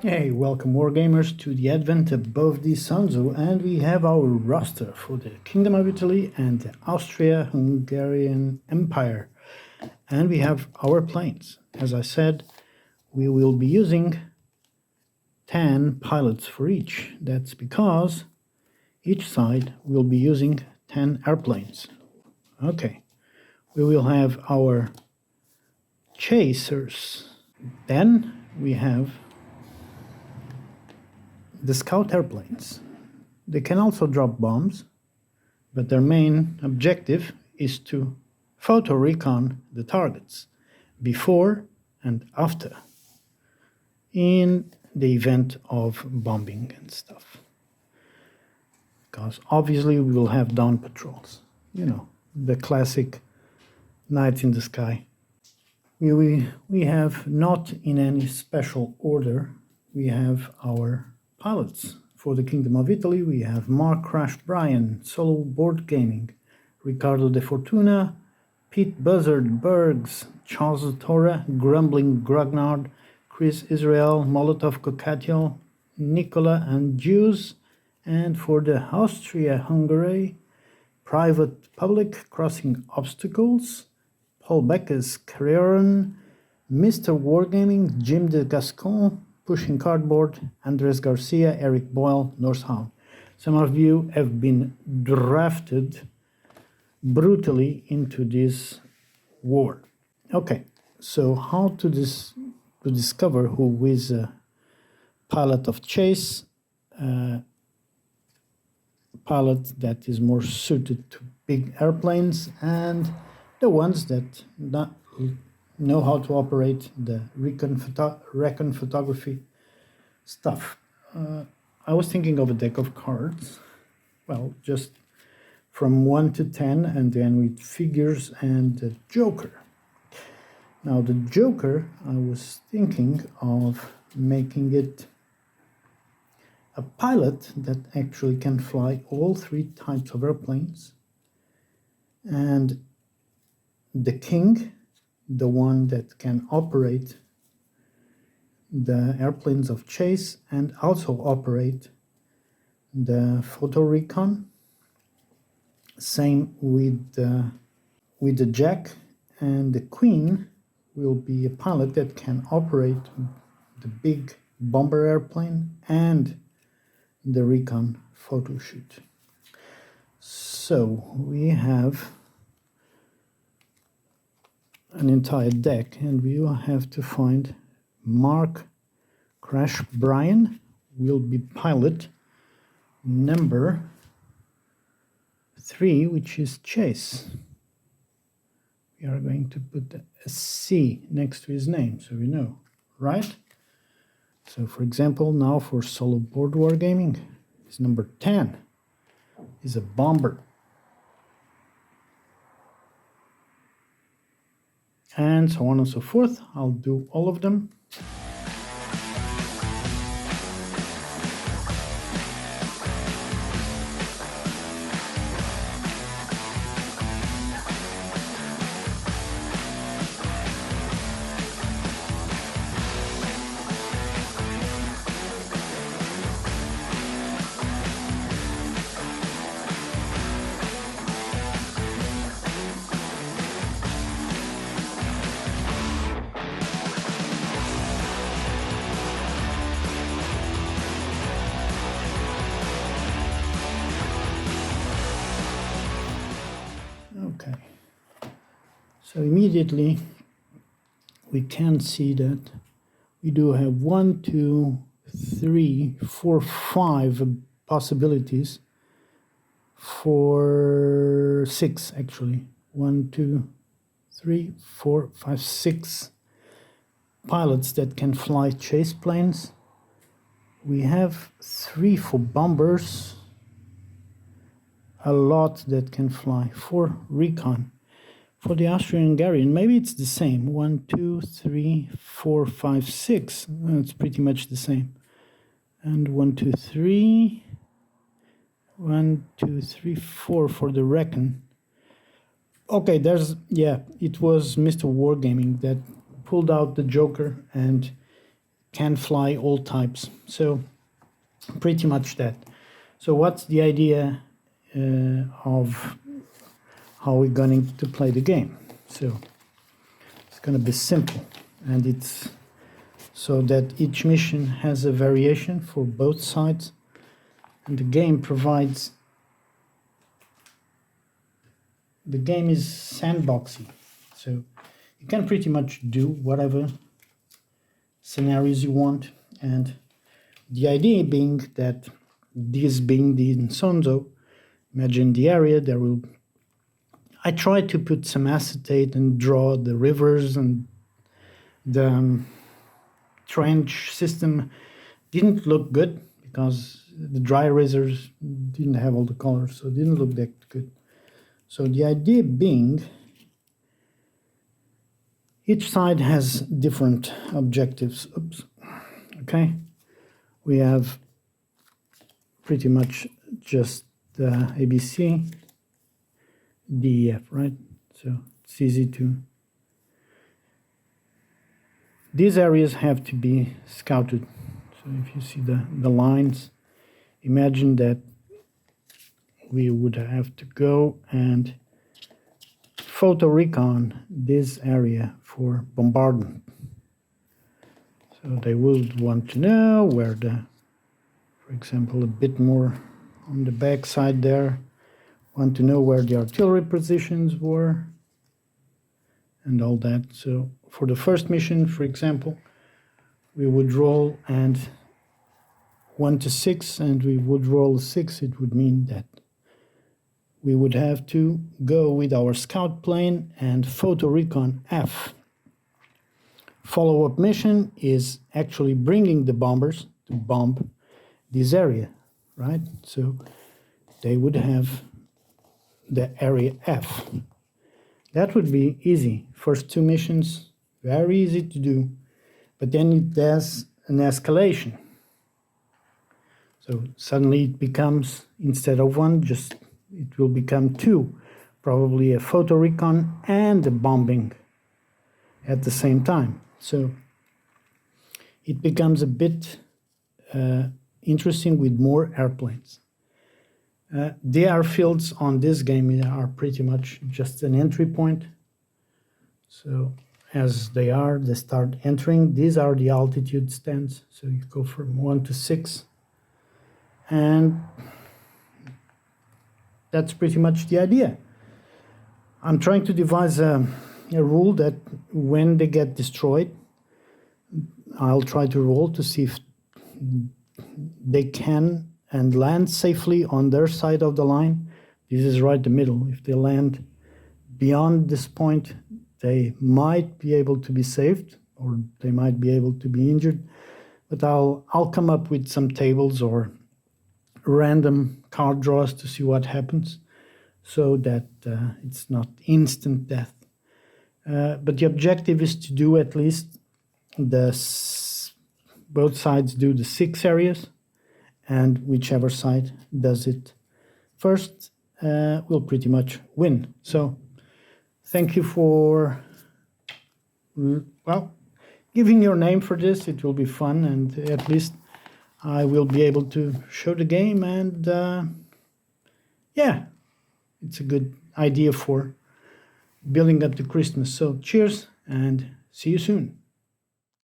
Hey, welcome wargamers to the advent above the Isonzo, and we have our roster for the Kingdom of Italy and the Austria-Hungarian Empire. And we have our planes. As I said, we will be using 10 pilots for each. That's because each side will be using 10 airplanes. Okay, we will have our chasers. Then we have the scout airplanes. They can also drop bombs, but their main objective is to photo recon the targets before and after in the event of bombing and stuff. Because obviously we will have dawn patrols, you know, the classic night in the sky. We have, not in any special order, we have our pilots. For the Kingdom of Italy, we have Mark Crash Bryan, Solo Board Gaming, Riccardo De Fortuna, Pete Buzzard Bergs, Charles Torre, Grumbling Grognard, Chris Israel, Molotov Kokatiel, Nicola and Jews, and for the Austria-Hungary, Private Public Crossing Obstacles, Paul Beckes Carrieron, Mr. Wargaming, Jim de Gascon, Pushing Cardboard, Andres Garcia, Eric Boyle, Norsehound. Some of you have been drafted brutally into this war. Okay, so how to discover who is a pilot of chase, pilot that is more suited to big airplanes, and the ones that know how to operate the recon photography stuff. I was thinking of a deck of cards, well, just from 1 to 10, and then with figures and the Joker. Now the Joker, I was thinking of making it a pilot that actually can fly all 3 types of airplanes, and the King, the one that can operate the airplanes of chase and also operate the photo recon. Same with the Jack, and the Queen will be a pilot that can operate the big bomber airplane and the recon photo shoot. So we have an entire deck, and we will have to find Mark Crash Bryan will be pilot number 3, which is chase. We are going to put a C next to his name so we know, right? So for example, now for Solo Board Wargaming, his number 10 is a bomber. And so on and so forth. I'll do all of them. Okay, so immediately we can see that we do have 1, 2, 3, 4, 5 possibilities for 6 actually. 1, 2, 3, 4, 5, 6 pilots that can fly chase planes. We have 3 for bombers. A lot that can fly for recon. For the Austrian-Hungarian, maybe it's the same. 1, 2, 3, 4, 5, 6. It's pretty much the same. And 1, 2, 3. 1, 2, 3, 4 for the recon. Okay, it was Mr. Wargaming that pulled out the Joker and can fly all types. So pretty much that. So what's the idea of how we're going to play the game? So it's going to be simple, and it's so that each mission has a variation for both sides, and the game provides. The game is sandboxy, so you can pretty much do whatever scenarios you want, and the idea being that this being the Isonzo, imagine the area there will. I tried to put some acetate and draw the rivers, and the trench system didn't look good because the dry erasers didn't have all the colors, so it didn't look that good. So the idea being, each side has different objectives. Oops. Okay, we have pretty much just the ABC, D, E, F, right? So it's easy to. These areas have to be scouted. So if you see the lines, imagine that we would have to go and photo recon this area for bombardment. So they would want to know where the, for example, a bit more on the back side there, want to know where the artillery positions were and all that. So for the first mission, for example, we would roll and 1 to 6, and we would roll 6. It would mean that we would have to go with our scout plane and photo recon F. Follow-up mission is actually bringing the bombers to bomb this area, right? So they would have the area F. That would be easy. First 2 missions, very easy to do, but then it has an escalation. So suddenly it becomes, instead of 1, just it will become 2, probably a photo recon and a bombing at the same time. So it becomes a bit interesting with more airplanes. The airfields on this game are pretty much just an entry point. So as they start entering. These are the altitude stands. So you go from 1 to 6. And that's pretty much the idea. I'm trying to devise a rule that when they get destroyed, I'll try to roll to see if they can and land safely on their side of the line. This is right the middle. If they land beyond this point, they might be able to be saved, or they might be able to be injured. But I'll come up with some tables or random card draws to see what happens, so that it's not instant death. But the objective is to do at least both sides do the 6 areas, and whichever side does it first will pretty much win. So thank you for, well, giving your name for this. It will be fun, and at least I will be able to show the game, and yeah, it's a good idea for building up to Christmas. So cheers, and see you soon.